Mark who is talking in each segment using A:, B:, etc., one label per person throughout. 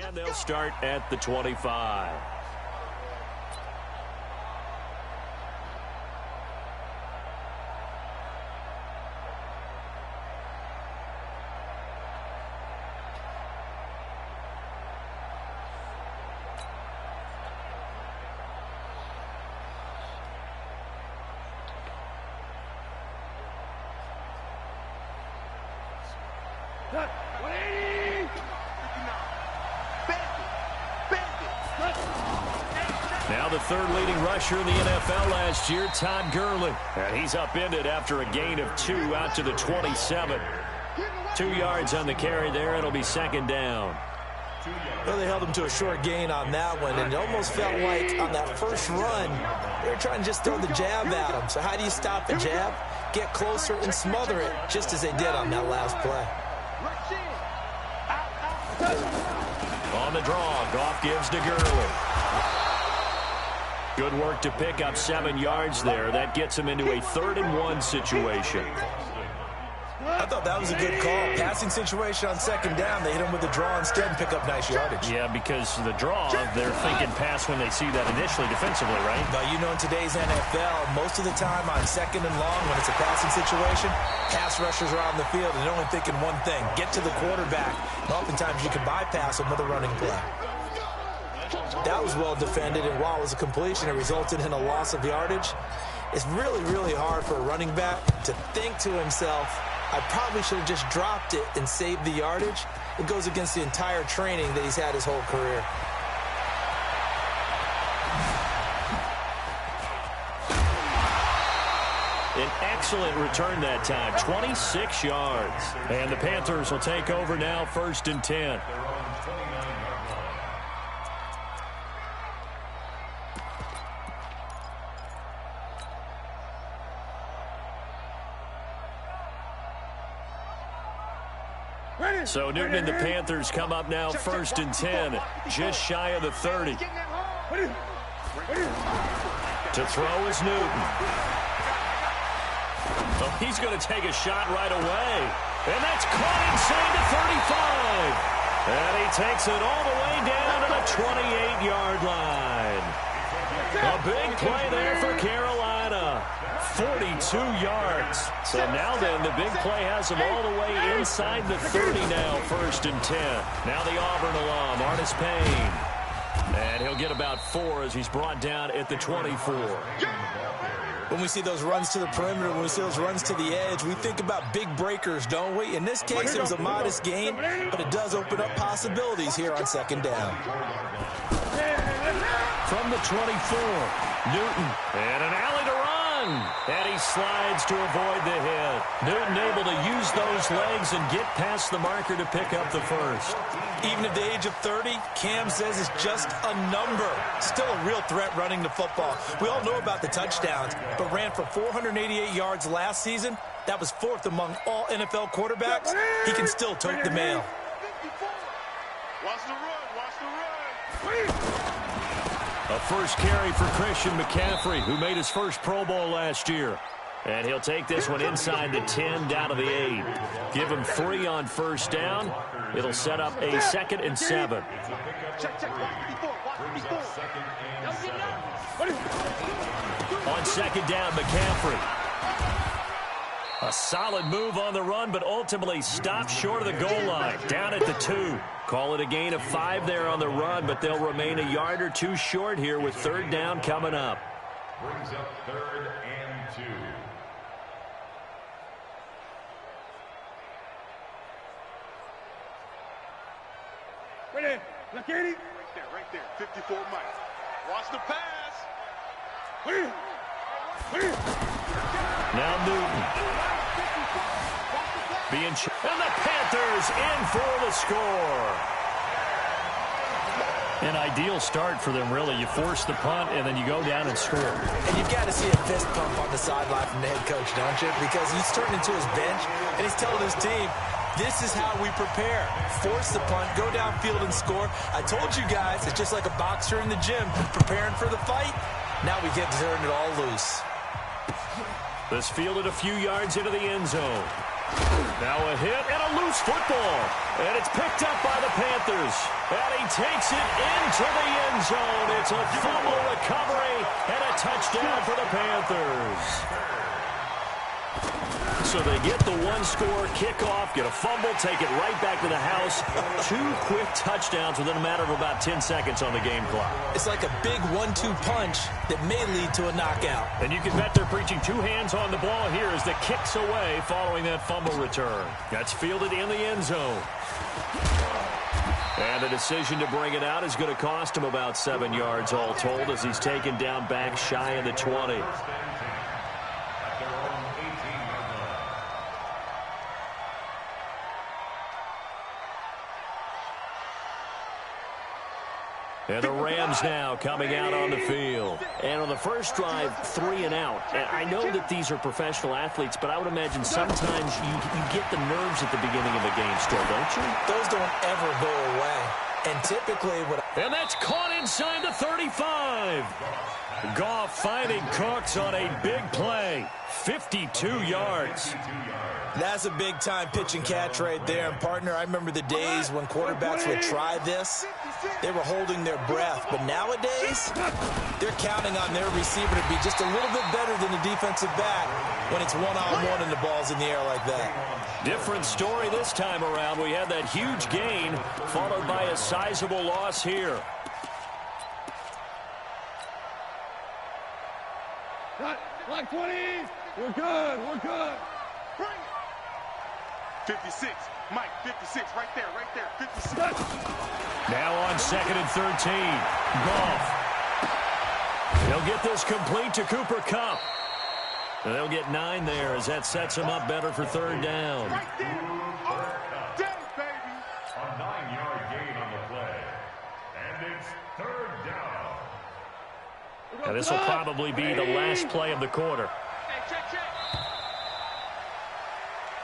A: And they'll start at the 25.
B: Now the third leading rusher in the NFL last year, Todd Gurley. And he's upended after a gain of 2 out to the 27. 2 yards on the carry there. It'll be second down.
C: Well, they held him to a short gain on that one, and it almost felt like on that first run, they were trying to just throw the jab at him. So how do you stop the jab? Get closer and smother it, just as they did on that last play.
B: On the draw, Goff gives to Gurley. Good work to pick up 7 yards there. That gets him into a 3rd-and-1 situation.
C: I thought that was a good call. Passing situation on second down. They hit him with the draw instead and pick up nice yardage.
B: Yeah, because the draw, they're thinking pass when they see that initially defensively, right?
C: But you know, in today's NFL, most of the time on second and long, when it's a passing situation, pass rushers are out in the field and they're only thinking one thing, get to the quarterback. And oftentimes you can bypass them with a running play. That was well defended, and while it was a completion, it resulted in a loss of yardage. It's really, really hard for a running back to think to himself, I probably should have just dropped it and saved the yardage. It goes against the entire training that he's had his whole career.
B: An excellent return that time, 26 yards. And the Panthers will take over now, 1st and 10. So Newton and the Panthers come up now 1st and 10, just shy of the 30. To throw is Newton. Oh, he's going to take a shot right away. And that's caught inside the 35. And he takes it all the way down to the 28-yard line. A big play there for Carolina. 42 yards. So now then, the big play has him all the way inside the 30 now, 1st and 10. Now the Auburn alum, Artis Payne. And he'll get about 4 as he's brought down at the 24.
C: When we see those runs to the perimeter, when we see those runs to the edge, we think about big breakers, don't we? In this case, it was a modest gain, but it does open up possibilities here on second down.
B: From the 24, Newton, and an alley to run. And he slides to avoid the hit. Newton able to use those legs and get past the marker to pick up the first.
C: Even at the age of 30, Cam says it's just a number. Still a real threat running the football. We all know about the touchdowns, but ran for 488 yards last season. That was 4th among all NFL quarterbacks. He can still tote the mail.
D: Watch the run, watch the run.
B: A first carry for Christian McCaffrey, who made his first Pro Bowl last year. And he'll take this one inside the 10, down to the 8. Give him 3 on 1st down. It'll set up a 2nd and 7. On 2nd down, McCaffrey. A solid move on the run, but ultimately stopped short of the goal line. Down at the 2. Call it a gain of 5 there on the run, but they'll remain a yard or 2 short here with 3rd down coming up.
D: Brings up 3rd and 2.
E: Ready, look at it.
D: Right there, 54 Mike. Watch the pass.
B: Now Newton. And the Panthers in for the score. An ideal start for them, really. You force the punt, and then you go down and score.
C: And you've got to see a fist pump on the sideline from the head coach, don't you? Because he's turning into his bench, and he's telling his team, this is how we prepare. Force the punt, go downfield and score. I told you guys, it's just like a boxer in the gym preparing for the fight. Now we get to turn it all loose.
B: This fielded a few yards into the end zone. Now a hit and a loose football. And it's picked up by the Panthers. And he takes it into the end zone. It's a fumble recovery and a touchdown for the Panthers. So they get the one-score kickoff, get a fumble, take it right back to the house. 2 quick touchdowns within a matter of about 10 seconds on the game clock.
C: It's like a big 1-2 punch that may lead to a knockout.
B: And you can bet they're preaching 2 hands on the ball here as the kick's away following that fumble return. That's fielded in the end zone. And the decision to bring it out is going to cost him about 7 yards all told as he's taken down back shy of the 20. And the Rams now coming out on the field.
A: And on the first drive, 3 and out. And I know that these are professional athletes, but I would imagine sometimes you get the nerves at the beginning of a game still, don't you?
C: Those don't ever go away. And typically what...
B: And that's caught inside the 35. Goff finding Cooks on a big play. 52 yards.
C: That's a big-time pitch and catch right there. And, partner, I remember the days when quarterbacks would try this. They were holding their breath. But nowadays, they're counting on their receiver to be just a little bit better than the defensive back when it's one-on-one and the ball's in the air like that.
B: Different story this time around. We had that huge gain followed by a sizable loss here.
E: Like 20. We're good. We're good.
D: 56. Mike, 56. Right there. 56.
B: Now on 2nd and 13. Goff. He'll get this complete to Cooper Kupp. And they'll get 9 there as that sets him up better for 3rd down.
D: Right there. Day, baby.
F: A 9-yard gain on the play. And it's 3rd down.
B: And this will probably be the last play of the quarter.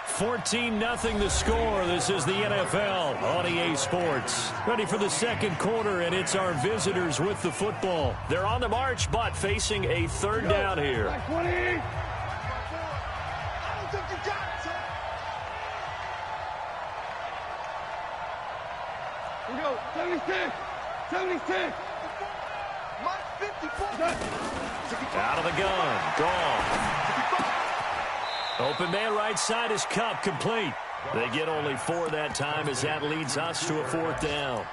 B: 14-0 the score. This is the NFL on EA Sports. Ready for the second quarter, and it's our visitors with the football. They're on the march, but facing a 3rd down here.
E: Like 20.
D: I don't think you got it, son.
E: We go. 76. 76.
D: Mike, 54.
B: Out of the gun. Gone. Open man right side is Kupp, complete. They get only 4 that time as that leads us to a 4th down.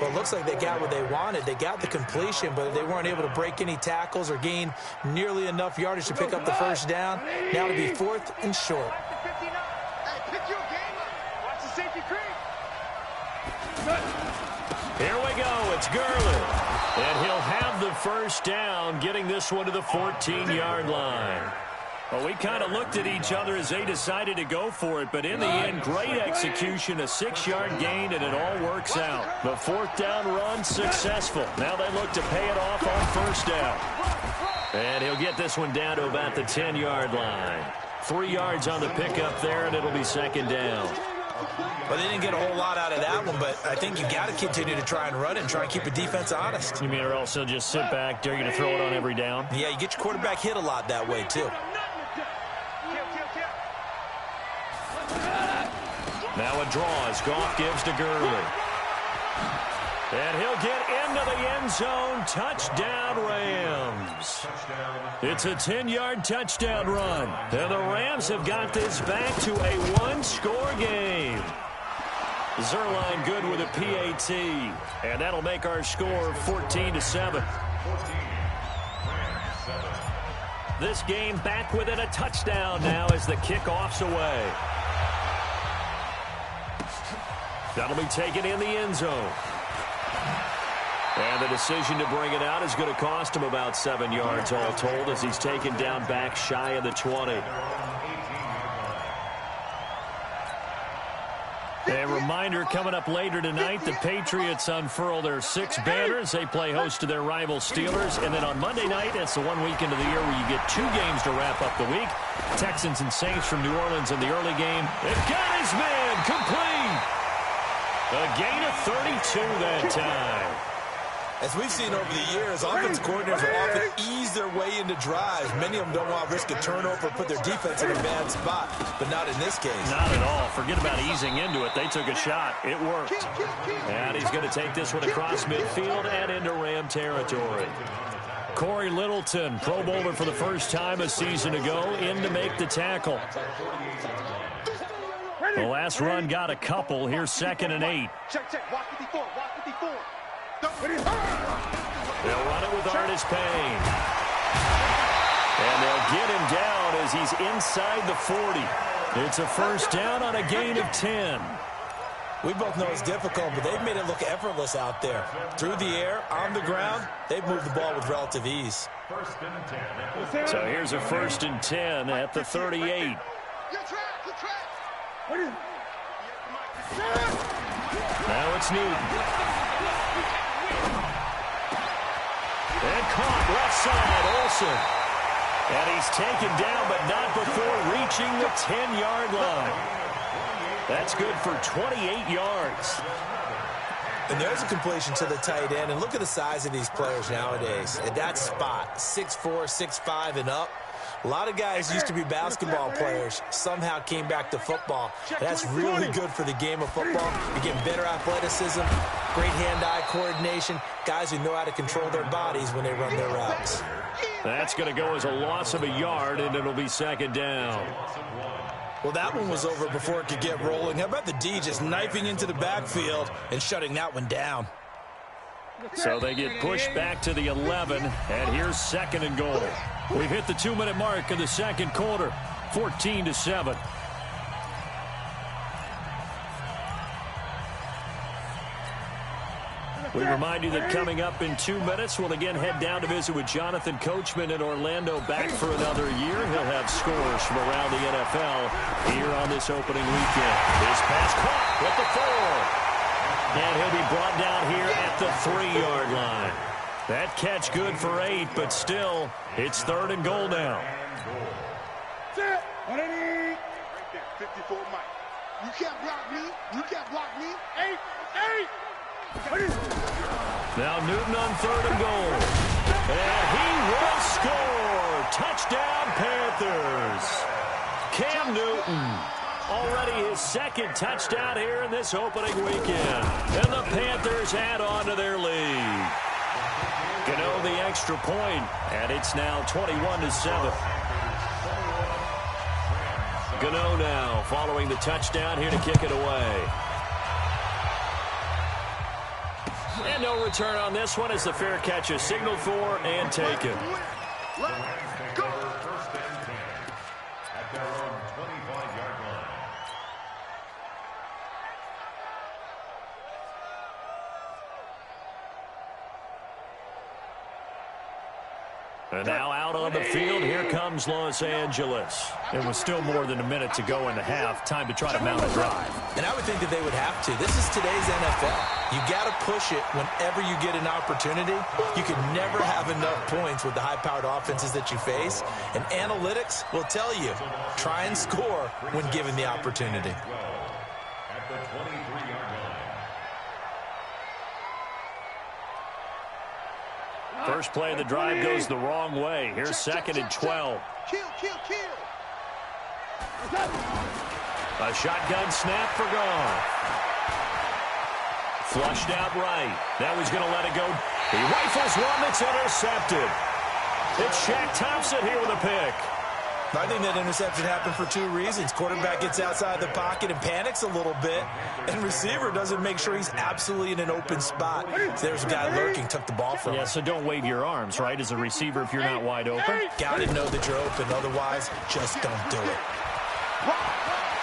C: Well, it looks like they got what they wanted. They got the completion, but they weren't able to break any tackles or gain nearly enough yardage to pick up the 1st down. Now it'll be 4th and short.
D: Hey, pick your game up. Watch the safety creep.
B: Here we go. It's Gurley. And he'll have the 1st down, getting this one to the 14-yard line. Well, we kind of looked at each other as they decided to go for it, but in the end, great execution, a 6-yard gain, and it all works out. The 4th down run successful. Now they look to pay it off on 1st down. And he'll get this one down to about the 10-yard line. 3 yards on the pickup there, and it'll be 2nd down.
C: Well, they didn't get a whole lot out of that one, but I think you got to continue to try and run it and try and keep the defense honest.
B: You mean or else they'll just sit back, dare you to throw it on every down?
C: Yeah, you get your quarterback hit a lot that way, too.
B: Now a draw as Goff gives to Gurley. And he'll get into the end zone. Touchdown, Rams. It's a 10-yard touchdown run. And the Rams have got this back to a 1-score game. Zerline good with a PAT. And that'll make our score 14-7. This game back within a touchdown now as the kickoff's away. That'll be taken in the end zone. And the decision to bring it out is going to cost him about 7 yards all told as he's taken down back shy of the 20. A reminder coming up later tonight, the Patriots unfurl their 6 banners. They play host to their rival Steelers. And then on Monday night, it's the one weekend of the year where you get 2 games to wrap up the week. Texans and Saints from New Orleans in the early game. They've got his man complete. A gain of 32 that time.
C: As we've seen over the years, offense coordinators will often ease their way into drives. Many of them don't want to risk a turnover or put their defense in a bad spot, but not in this case.
B: Not at all. Forget about easing into it. They took a shot. It worked. And he's going to take this one across midfield and into Ram territory. Corey Littleton, Pro Bowler for the first time a season ago, in to make the tackle. The last run got a couple. Here's 2nd and 8.
D: Check. Watch 54. Watch 54.
B: They'll run it with Artis Payne. And they'll get him down as he's inside the 40. It's a first down on a gain of 10.
C: We both know it's difficult, but they've made it look effortless out there. Through the air, on the ground, they've moved the ball with relative ease.
B: So here's a 1st and 10 at the 38. Now it's Newton. And caught left side, Olsen. And he's taken down, but not before reaching the 10-yard line. That's good for 28 yards.
C: And there's a completion to the tight end. And look at the size of these players nowadays. At that spot, 6'4", 6'5", and up. A lot of guys used to be basketball players, somehow came back to football. That's really good for the game of football. You're getting better athleticism, great hand-eye coordination, guys who know how to control their bodies when they run their routes.
B: That's going to go as a loss of a yard, and it'll be 2nd down.
C: Well, that one was over before it could get rolling. How about the D just knifing into the backfield and shutting that one down?
B: So they get pushed back to the 11, and here's 2nd and goal. We've hit the 2-minute mark of the 2nd quarter, 14-7. We remind you that coming up in 2 minutes, we'll again head down to visit with Jonathan Coachman in Orlando, back for another year. He'll have scores from around the NFL here on this opening weekend. His pass caught with the 4. And he'll be brought down here at the 3-yard line. That catch good for 8, but still, it's 3rd and goal now.
D: 54 Mike. You can't block me. You can't block me. 8.
B: Now Newton on 3rd and goal. And he will score. Touchdown, Panthers. Cam Newton. Already his 2nd touchdown here in this opening weekend. And the Panthers add on to their lead. Gano the extra point, and it's now 21-7. Gano now following the touchdown here to kick it away. And no return on this one as the fair catch is signaled for and taken.
D: Let's go.
F: At their own 25-yard line.
B: And now out on the field, here comes Los Angeles. It was still more than a minute to go in the half. Time to try to mount a drive.
C: And I would think that they would have to. This is today's NFL. You got to push it whenever you get an opportunity. You can never have enough points with the high-powered offenses that you face. And analytics will tell you, try and score when given the opportunity.
F: At the 23-yard line.
B: First play of the drive goes the wrong way. Here's 2nd and 12.
D: Kill.
B: A shotgun snap for Goff. Flushed out right. Now he's going to let it go. He rifles one that's intercepted. It's Shaq Thompson here with a pick.
C: I think that interception happened for 2 reasons. Quarterback gets outside the pocket and panics a little bit, and receiver doesn't make sure he's absolutely in an open spot. So there's a guy lurking, took the ball from him.
B: Yeah, so don't wave your arms, right, as a receiver if you're not wide open.
C: Got to know that you're open. Otherwise, just don't do it.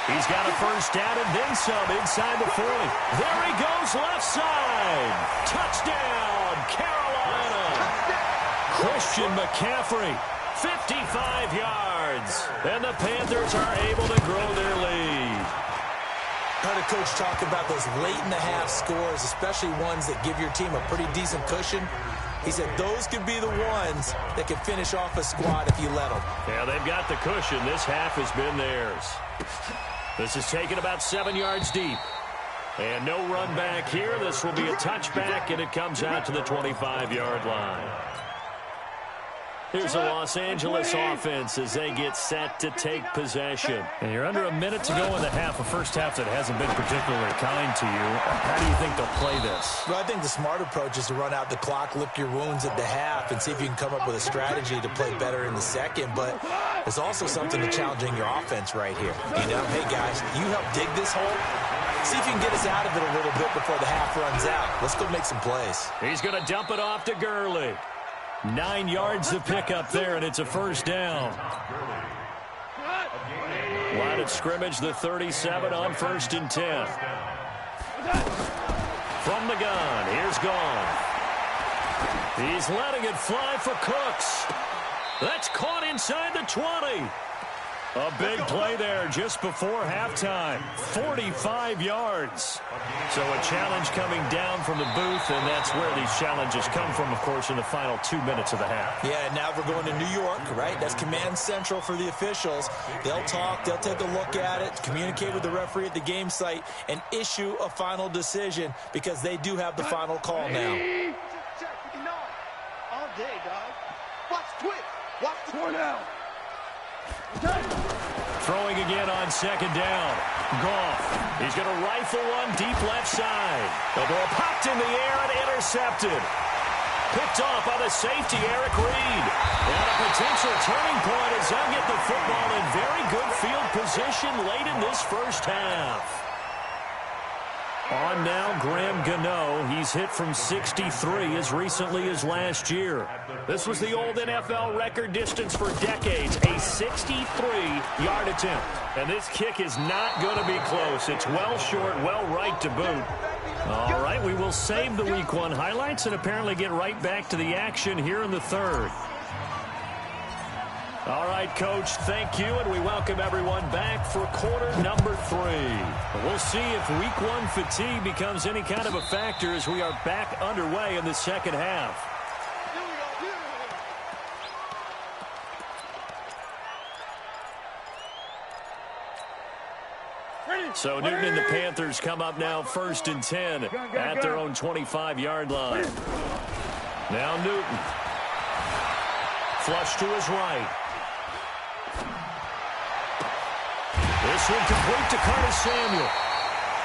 B: He's got a first down and then some inside the 40. There he goes left side. Touchdown, Carolina. Christian McCaffrey, 55 yards. And the Panthers are able to grow their lead.
C: I heard a coach talk about those late-in-the-half scores, especially ones that give your team a pretty decent cushion. He said those could be the ones that can finish off a squad if you let them.
B: Yeah, they've got the cushion. This half has been theirs. This is taken about 7 yards deep.
A: And no run back here. This will be a touchback, and it comes out to the 25-yard line. Here's the Los Angeles offense as they get set to take possession.
B: And you're under a minute to go in the half, a first half that hasn't been particularly kind to you. How do you think they'll play this?
C: Well, I think the smart approach is to run out the clock, lick your wounds at the half, and see if you can come up with a strategy to play better in the second. But there's also something to challenging your offense right here. You know, hey, guys, you help dig this hole. See if you can get us out of it a little bit before the half runs out. Let's go make some plays.
A: He's going to dump it off to Gurley. 9 yards to pick up there, and it's a first down. Line of scrimmage, the 37 on 1st and 10. From the gun, here's Gone. He's letting it fly for Cooks. That's caught inside the 20. A big play there just before halftime. 45 yards. So a challenge coming down from the booth, and that's where these challenges come from, of course, in the final 2 minutes of the half.
C: Yeah, now we're going to New York, right? That's command central for the officials. They'll talk, they'll take a look at it, communicate with the referee at the game site, and issue a final decision because they do have the final call now.
D: All day, dog. Watch twitch. Watch the
E: Four down.
A: Throwing again on 2nd down. Goff. He's going to rifle one deep left side. The ball popped in the air and intercepted. Picked off by the safety, Eric Reed. And a potential turning point as they'll get the football in very good field position late in this first half. On now, Graham Gano. He's hit from 63 as recently as last year. This was the old NFL record distance for decades, a 63-yard attempt. And this kick is not going to be close. It's well short, well right to boot. All right, we will save the Week 1 highlights and apparently get right back to the action here in the third. All right, Coach, thank you, and we welcome everyone back for quarter number 3. We'll see if Week 1 fatigue becomes any kind of a factor as we are back underway in the second half. So Newton and the Panthers come up now 1st and 10 at their own 25-yard line. Now Newton. Flush to his right. This one complete to Curtis Samuel.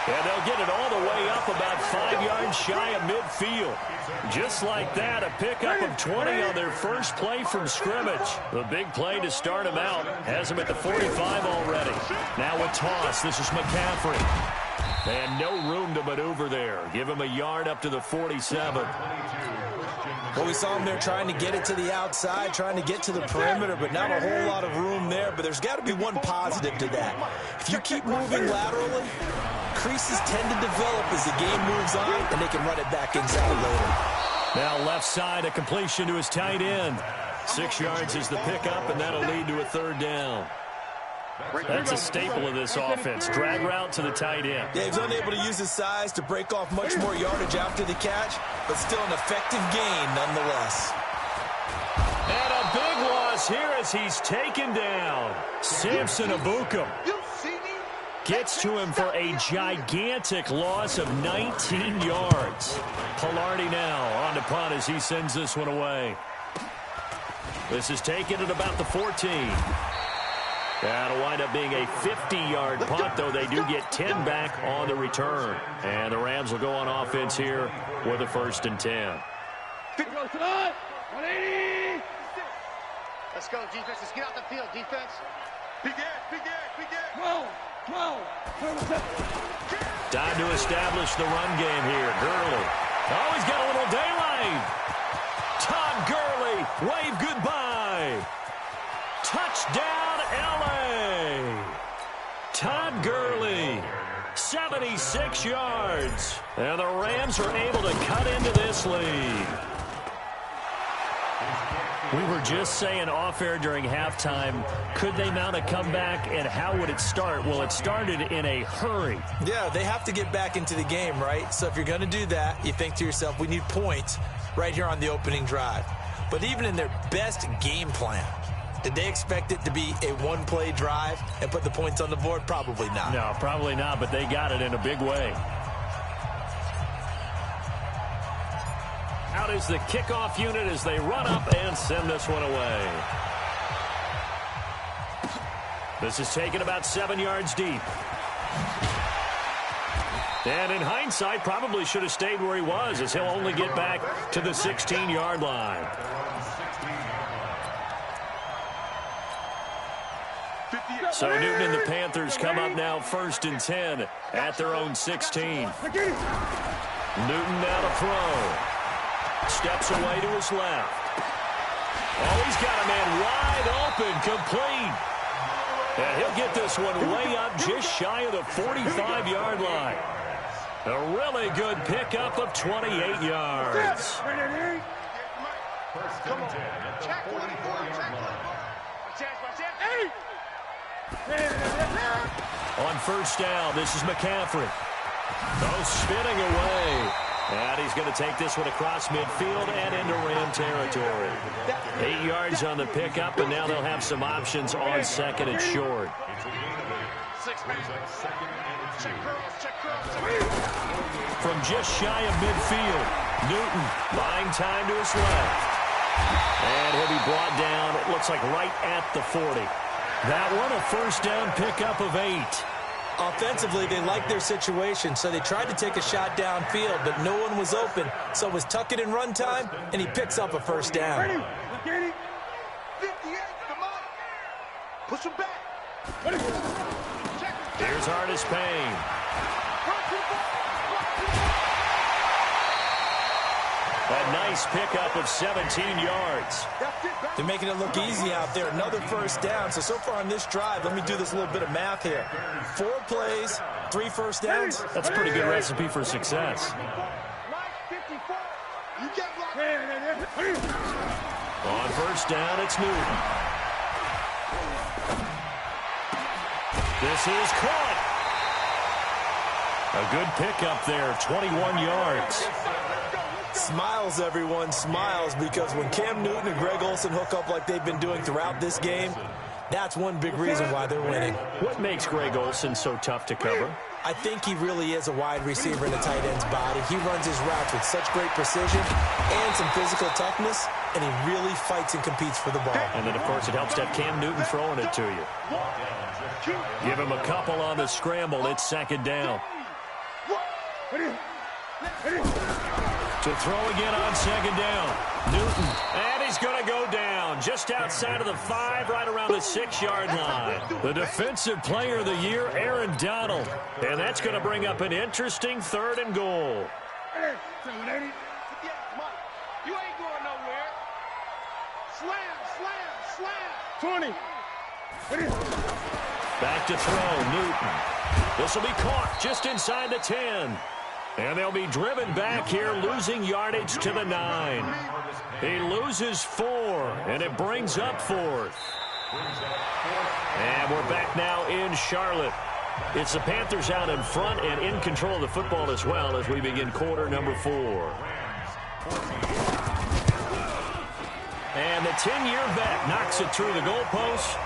A: And they'll get it all the way up about 5 yards shy of midfield. Just like that, a pickup of 20 on their first play from scrimmage. The big play to start him out has him at the 45 already. Now a toss. This is McCaffrey. And no room to maneuver there. Give him a yard up to the 47.
C: Well, we saw him there trying to get it to the outside, trying to get to the perimeter, but not a whole lot of room there. But there's got to be one positive to that. If you keep moving laterally, creases tend to develop as the game moves on, and they can run it back inside later.
A: Now left side, a completion to his tight end. 6 yards is the pickup, and that'll lead to a third down. That's a staple of this offense. Drag route to the tight end.
C: Yeah, he was unable to use his size to break off much more yardage after the catch, but still an effective gain nonetheless.
A: And a big loss here as he's taken down. Samson Ebukam gets to him for a gigantic loss of 19 yards. Pilardi now on to punt as he sends this one away. This is taken at about the 14. That'll wind up being a 50-yard punt, though they do get 10 back on the return. And the Rams will go on offense here with a 1st and 10.
G: Let's go, defense. Let's get out the field, defense.
A: Time to establish the run game here. Gurley. Oh, he's got a little daylight. Todd Gurley, wave goodbye. Touchdown, L.A. Todd Gurley, 76 yards. And the Rams are able to cut into this lead. We were just saying off-air during halftime, could they mount a comeback, and how would it start? Well, it started in a hurry.
C: Yeah, they have to get back into the game, right? So if you're going to do that, you think to yourself, we need points right here on the opening drive. But even in their best game plan, did they expect it to be a one-play drive and put the points on the board? Probably not.
A: No, probably not, but they got it in a big way. out as the kickoff unit as they run up and send this one away. This is taken about 7 yards deep. And in hindsight, probably should have stayed where he was, as he'll only get back to the 16-yard line. So Newton and the Panthers come up now 1st and 10 at their own 16. Newton now to throw. Steps away to his left. Oh, he's got a man wide open, complete. And he'll get this one way up just shy of the 45-yard line. A really good pickup of 28 yards. On 1st down, this is McCaffrey. Oh, spinning away. And he's going to take this one across midfield and into Ram territory. 8 yards on the pickup, and now they'll have some options on 2nd and short. From just shy of midfield, Newton buying time to his left. And he'll be brought down, it looks like right at the 40. That one a 1st down pickup of 8.
C: Offensively, they liked their situation, so they tried to take a shot downfield, but no one was open. So it was tuck it in run time, and he picks up a 1st down.
D: Ready? 58, come on. Push him back.
A: Here's Artis Payne. A nice pickup of 17 yards.
C: They're making it look easy out there. Another 1st down. So far on this drive, let me do this little bit of math here. 4 plays, 3 1st downs.
A: That's a pretty good recipe for success. On 1st down, it's Newton. This is caught. A good pickup there, 21 yards.
C: Smiles, everyone, smiles, because when Cam Newton and Greg Olsen hook up like they've been doing throughout this game, that's one big reason why they're winning.
A: What makes Greg Olsen so tough to cover?
C: I think he really is a wide receiver in a tight end's body. He runs his routes with such great precision and some physical toughness, and he really fights and competes for the ball.
A: And then, of course, it helps to have Cam Newton throwing it to you. Give him a couple on the scramble. It's 2nd down. To throw again on 2nd down. Newton, and he's going to go down just outside of the 5, right around the 6-yard line. The Defensive Player of the Year, Aaron Donald. And that's going to bring up an interesting 3rd and goal.
D: You ain't going nowhere. Slam, slam, slam.
E: 20.
A: Back to throw, Newton. This will be caught just inside the 10. And they'll be driven back here, losing yardage to the 9. He loses 4, and it brings up 4th. And we're back now in Charlotte. It's the Panthers out in front and in control of the football as well as we begin quarter number 4. And the 10-year vet knocks it through the goalpost,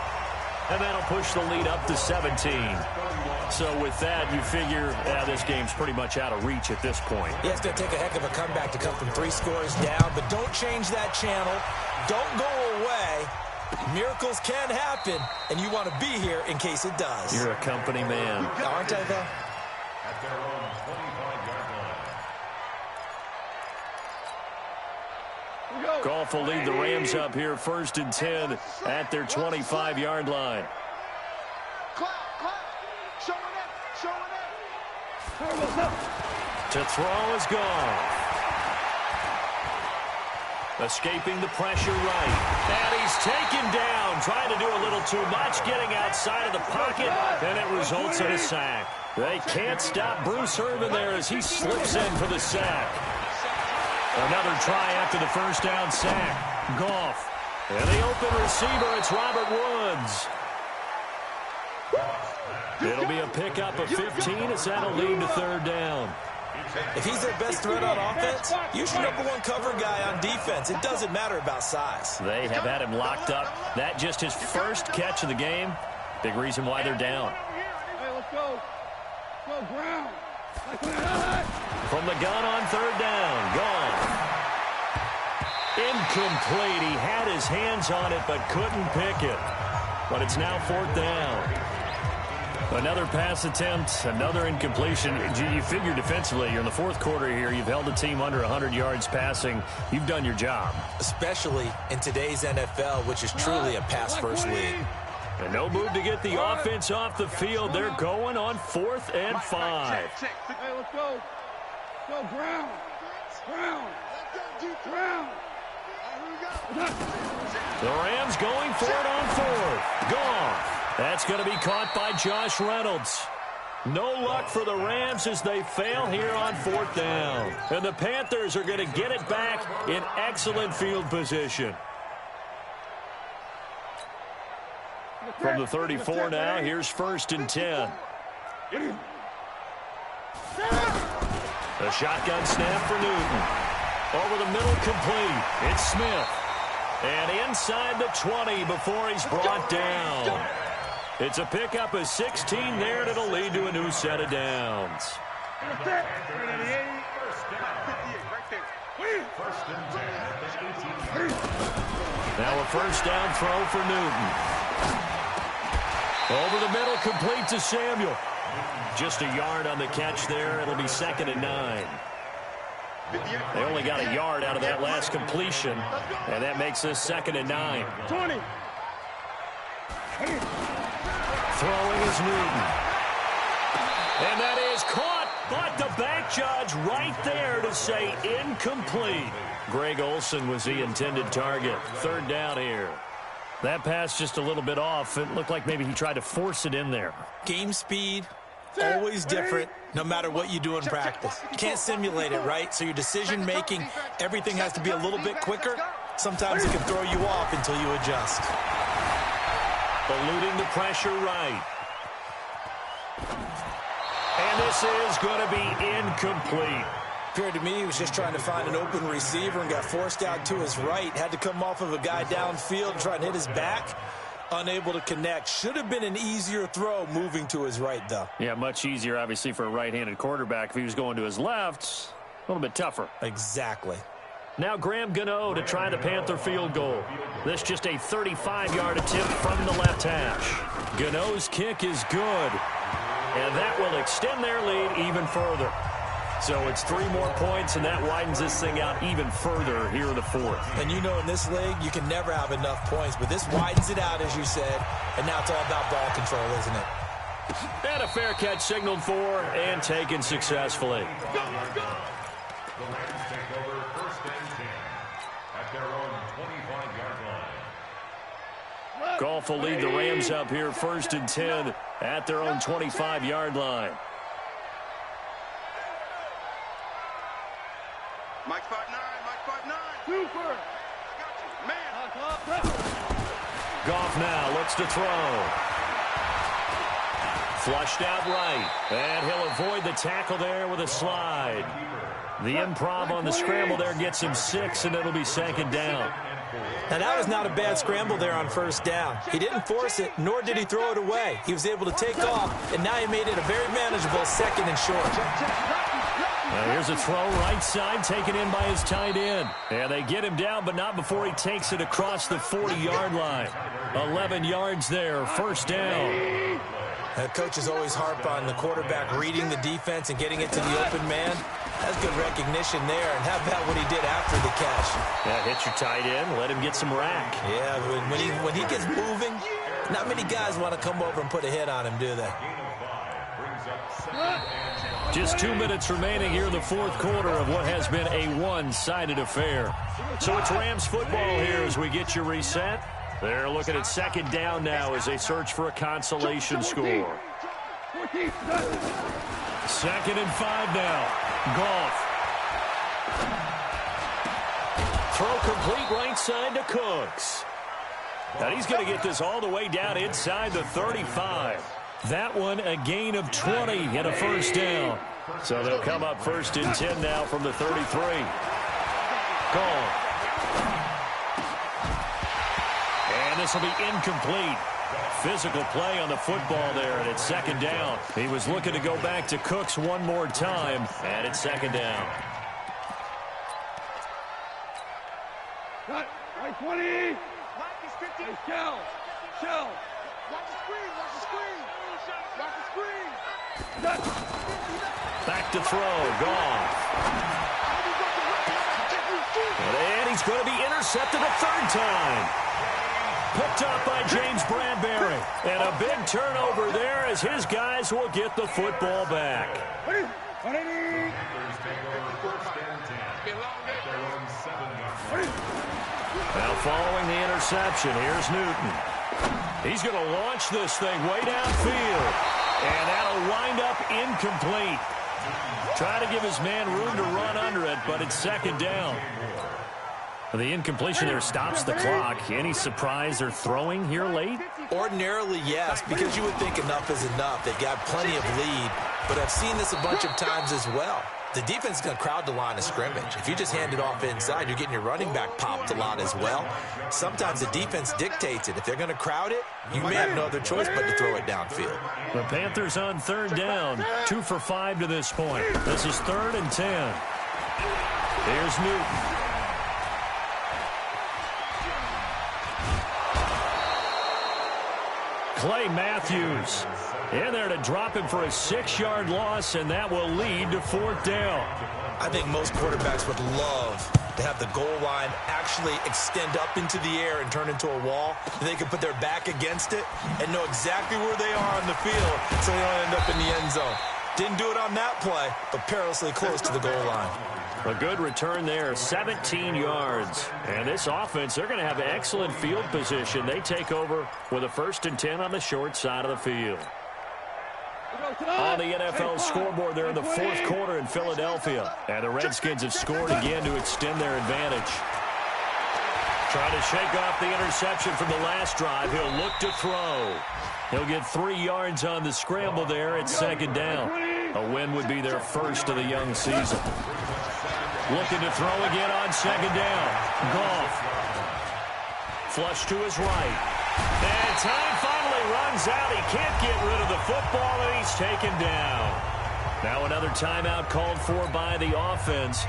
A: and that'll push the lead up to 17. So with that, you figure this game's pretty much out of reach at this point.
C: Yeah, it's going to take a heck of a comeback to come from 3 scores down, but don't change that channel. Don't go away. Miracles can happen, and you want to be here in case it does.
A: You're a company man.
C: Aren't I, though?
F: At their own 25-yard line.
A: Goff will lead the Rams up here 1st and 10 at their 25-yard line. To throw is Goff. Escaping the pressure right. And he's taken down, trying to do a little too much, getting outside of the pocket, and it results in a sack. They can't stop Bruce Irvin there as he slips in for the sack. Another try after the 1st down sack. Goff. And the open receiver, it's Robert Woods. It'll be a pickup of 15 as that'll lead to 3rd down.
C: If he's their best threat on offense, use your #1 cover guy on defense. It doesn't matter about size.
A: They have had him locked up. That just his first catch of the game. Big reason why they're down.
E: Hey, let's go. Go ground.
A: From the gun on 3rd down. Gone. incomplete. He had his hands on it but couldn't pick it. But it's now 4th down. Another pass attempt, another incompletion. You figure defensively, you're in the 4th quarter here. You've held the team under 100 yards passing. You've done your job.
C: Especially in today's NFL, which is truly a pass-first league.
A: And no move to get the offense off the field. They're going on 4th and 5.
E: Hey, let's go. Go, ground. Ground. Ground.
A: The Rams going for it on 4th. Gone. That's going to be caught by Josh Reynolds. No luck for the Rams as they fail here on 4th down. And the Panthers are going to get it back in excellent field position. From the 34 now, here's 1st and 10. A shotgun snap for Newton. Over the middle, complete. It's Smith. And inside the 20 before he's brought down. It's a pickup of 16 there, and it'll lead to a new set of downs. Now a 1st down throw for Newton. Over the middle, complete to Samuel. Just a yard on the catch there. It'll be 2nd and 9. They only got a yard out of that last completion, and that makes this 2nd and 9.
E: 20.
A: Throwing is Newton. And that is caught, but the back judge right there to say incomplete. Greg Olsen was the intended target. 3rd down here. That pass just a little bit off. It looked like maybe he tried to force it in there.
C: Game speed, always different, no matter what you do in practice. You can't simulate it, right? So your decision-making, everything has to be a little bit quicker. Sometimes it can throw you off until you adjust.
A: Eluding the pressure right. And this is going to be incomplete.
C: Appeared to me he was just trying to find an open receiver and got forced out to his right. Had to come off of a guy downfield and try and hit his back. Unable to connect. Should have been an easier throw moving to his right, though.
A: Yeah, much easier, obviously, for a right-handed quarterback. If he was going to his left, a little bit tougher.
C: Exactly.
A: Now Graham Gano to try the Panther field goal. This just a 35-yard attempt from the left hash. Gano's kick is good. And that will extend their lead even further. So it's 3 more points, and that widens this thing out even further here in the 4th.
C: And you know in this league, you can never have enough points, but this widens it out, as you said, and now it's all about ball control, isn't it?
A: And a fair catch signaled for and taken successfully.
F: The Rams take over 1st and 10 at their own 25-yard line.
A: Goff will lead the Rams up here 1st and 10 at their own 25-yard line.
D: Mike 5'9", Mike 5'9".
E: Super.
D: I got you. Man.
A: Goff now looks to throw. Flushed out right. And he'll avoid the tackle there with a slide. The improv on the scramble there gets him 6, and it'll be 2nd down.
C: Now, that was not a bad scramble there on 1st down. He didn't force it, nor did he throw it away. He was able to take off, and now he made it a very manageable 2nd and short.
A: Now here's a throw right side taken in by his tight end. And they get him down, but not before he takes it across the 40-yard line. 11 yards there, 1st down.
C: Coaches always harp on the quarterback reading the defense and getting it to the open man. That's good recognition there. And how about what he did after the catch?
A: Yeah, hit your tight end, let him get some rack.
C: Yeah, when he gets moving, not many guys want to come over and put a hit on him, do they?
A: Just 2 minutes remaining here in the 4th quarter of what has been a one-sided affair. So it's Rams football here as we get you reset. They're looking at 2nd down now as they search for a consolation score. 2nd and 5 now. Goff. Throw complete right side to Cooks. And he's going to get this all the way down inside the 35. That one a gain of 20 and a 1st down. So they'll come up 1st and 10 now from the 33. Gone. And this will be incomplete. Physical play on the football there, and it's 2nd down. He was looking to go back to Cooks one more time, and it's 2nd down.
E: Cut. Right 20.
G: Mike is 50.
E: Hey, shell. Shell.
G: Watch the screen. Watch the screen. Watch the screen.
E: Cut.
A: Back to throw. Goff. And he's going to be intercepted a third time. Picked up by James Bradbury. And a big turnover there as his guys will get the football back. Now following the interception, here's Newton. He's going to launch this thing way downfield. And that'll wind up incomplete. Try to give his man room to run under it, but it's second down. The incompletion there stops the clock. Any surprise they're throwing here late?
C: Ordinarily, yes, because you would think enough is enough. They've got plenty of lead, but I've seen this a bunch of times as well. The defense is going to crowd the line of scrimmage. If you just hand it off inside, you're getting your running back popped a lot as well. Sometimes the defense dictates it. If they're going to crowd it, you may have no other choice but to throw it downfield.
A: The Panthers on third down, 2 for 5 to this point. This is 3rd and 10. Here's Newton. Clay Matthews in there to drop him for a 6-yard loss, and that will lead to 4th down.
C: I think most quarterbacks would love to have the goal line actually extend up into the air and turn into a wall. They can put their back against it and know exactly where they are on the field so they don't end up in the end zone. Didn't do it on that play, but perilously close to the goal line.
A: A good return there, 17 yards. And this offense, they're going to have excellent field position. They take over with a 1st and 10 on the short side of the field. On the NFL scoreboard there in the 4th quarter in Philadelphia. And the Redskins have scored again to extend their advantage. Trying to shake off the interception from the last drive. He'll look to throw. He'll get 3 yards on the scramble there at 2nd down. A win would be their first of the young season. Looking to throw again on 2nd down. Goff. Flush to his right. And time finally runs out. He can't get rid of the football, and he's taken down. Now another timeout called for by the offense.